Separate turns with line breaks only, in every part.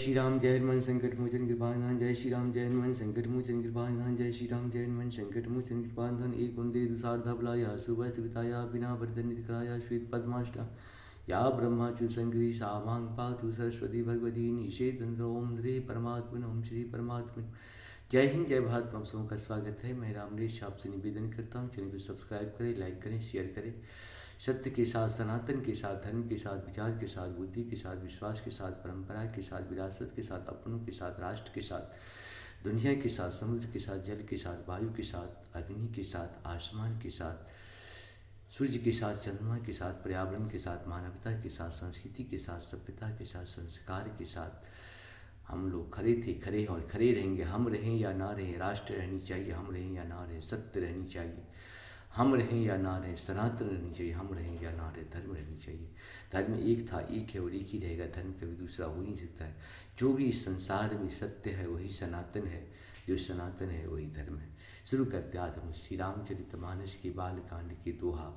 श्री राम जय हनुमान संकट मोचन कृपानिधान। जय श्री राम जय हनुमान संकट मोचन कृपानिधान। जय श्री राम जय हनुमान संकट मोचन कृपानिधान। एक वंदे दुसार्धबलाया शुभ सुविताया बिना वर्धनिधिकराया श्वेत पद्माष्टा या ब्रह्माच्यु संग्री सामांग पातु सरस्वती भगवती निषेधन ओम ह्री परमात्मन ओम श्री परमात्मन। जय हिंद जय भारत। आप सबों का स्वागत है। मैं रामलेश आपसे निवेदन करता हूँ, चैनल को सब्सक्राइब करें, लाइक करें, शेयर करें। सत्य के साथ, सनातन के साथ, धर्म के साथ, विचार के साथ, बुद्धि के साथ, विश्वास के साथ, परंपरा के साथ, विरासत के साथ, अपनों के साथ, राष्ट्र के साथ, दुनिया के साथ, समुद्र के साथ, जल के साथ, वायु के साथ, अग्नि के साथ, आसमान के साथ, सूर्य के साथ, चंद्रमा के साथ, पर्यावरण के साथ, मानवता के साथ, संस्कृति के साथ, सभ्यता के साथ, संस्कार के साथ हम लोग खड़े थे, खड़े और खड़े रहेंगे। हम रहें या ना रहें, राष्ट्र रहनी चाहिए, हम रहें या ना रहें, सत्य रहनी चाहिए, हम रहें या ना रहें, सनातन रहनी चाहिए, हम रहें या ना रहें, धर्म रहनी चाहिए। धर्म एक था, एक है और एक ही रहेगा। धर्म कभी दूसरा हो नहीं सकता है। जो भी इस संसार में सत्य है वही सनातन है, जो सनातन है वही धर्म है। शुरू करते आज हम श्री रामचरितमानस के बालकांड के दोहा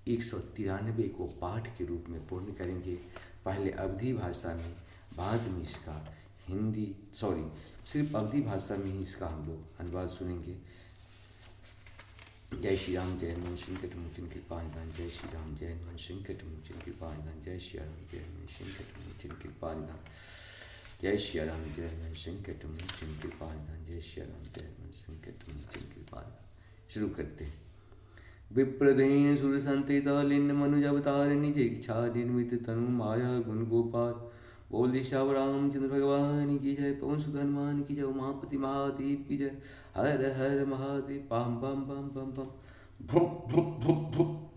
193 को पाठ के रूप में पूर्ण करेंगे। पहले अवधी भाषा में, बाद में इसका सिर्फ अवधी भाषा में ही इसका हम लोग अनुवाद सुनेंगे। जय श्री राम जय हनुमान संकट मोचन कृपानिधान। जय श्री राम जय हनुमान संकट मोचन कृपानिधान। जय श्री राम जय हनुमान संकट मोचन कृपानिधान। जय श्री राम जय हनुमान संकट मोचन कृपानिधान। जय श्री राम जय हनुमान संकट मोचन कृपानिधान। शुरू करते हैं। विप्रदेन सुर संतिता लिन्न मनुज अवतार निज इच्छा निर्मित तनु माया गुण गोपाल। बोल दिशाव रामचंद्र भगवान की जय। पवन सुत हनुमान की जय। उमापति महादेव की जय। हर हर महादेव। बम बम बम बम बम भुप भुप भुप भुप।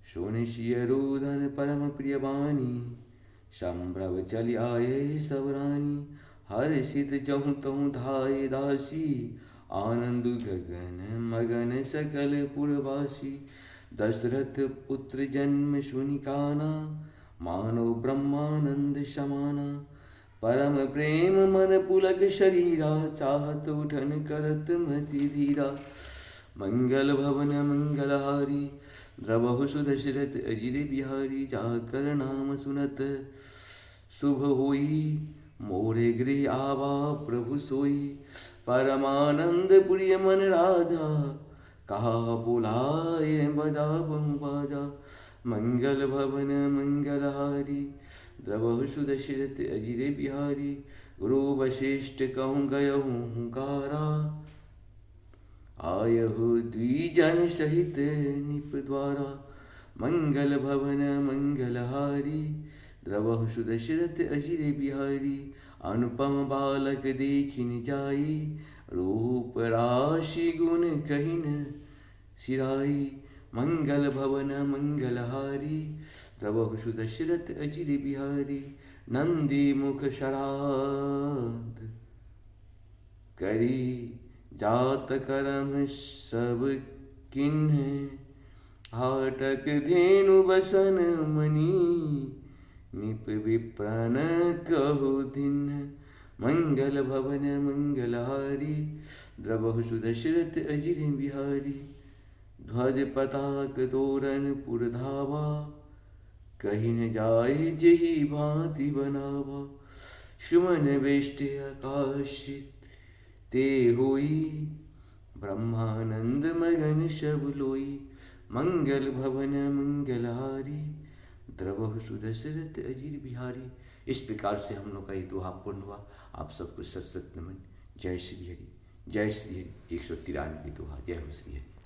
शोणिशियरोधन परम प्रिय बानी। संभ्रव चल आये सब रानी। हर सित जहु तहु धाये दासी। आनंद गगन मगन सकल पुरवासी। दशरथ पुत्र जन्म सुनि काना। मानो ब्रह्मानंद समाना। परम प्रेम मन पुलक शरीरा। चाहत उठन करत मति धीरा। मंगल भवन मंगलहारी। द्रवहु सुदशरथ अजिर बिहारी। जाकर नाम सुनत शुभ होई। मोरे गृह आवा प्रभु सोई। परमानंद पुरिय मन राजा। कहा बुलाए बजा बहु बाजा। मंगल भवन मंगलहारी। द्रवहु सुदशरथ अजिर बिहारी। गुरु वशिष्ठ कहूँ गयहु हुंकारा। आयहु द्विजन सहित निप द्वारा। मंगल भवन मंगलहारी। द्रवहु सुदशरथ अजिर बिहारी। अनुपम बालक देखिन जाई। रूप राशि गुण कहिन सिराई। मंगल भवन मंगलहारी। द्रवहु सुदशरथ अजिर बिहारी। नंदी मुख श्राद्ध करी। जात करम सब किन्ह। हाटक धेनु बसन मनी। निप विप्रन कहु दिन। मंगल भवन मंगलहारी। द्रवहु सुदशरथ अजिर बिहारी। ध्वज पताक तोरण पुर धावा। कहीं न जाए जेहि भांति बनावा। सुमन वेष्ट आकाशित ते होई। ब्रह्मानंद मगन सब लोई। मंगल भवन मंगलहारी। द्रवहु सुदशरथ अजिर बिहारी। इस प्रकार से हम लोग का ये दोहा पूर्ण हुआ। आप सबको सत सत नमन। जय श्री हरि जय श्री हरि। 193 दोहा। जय हो श्री हरि।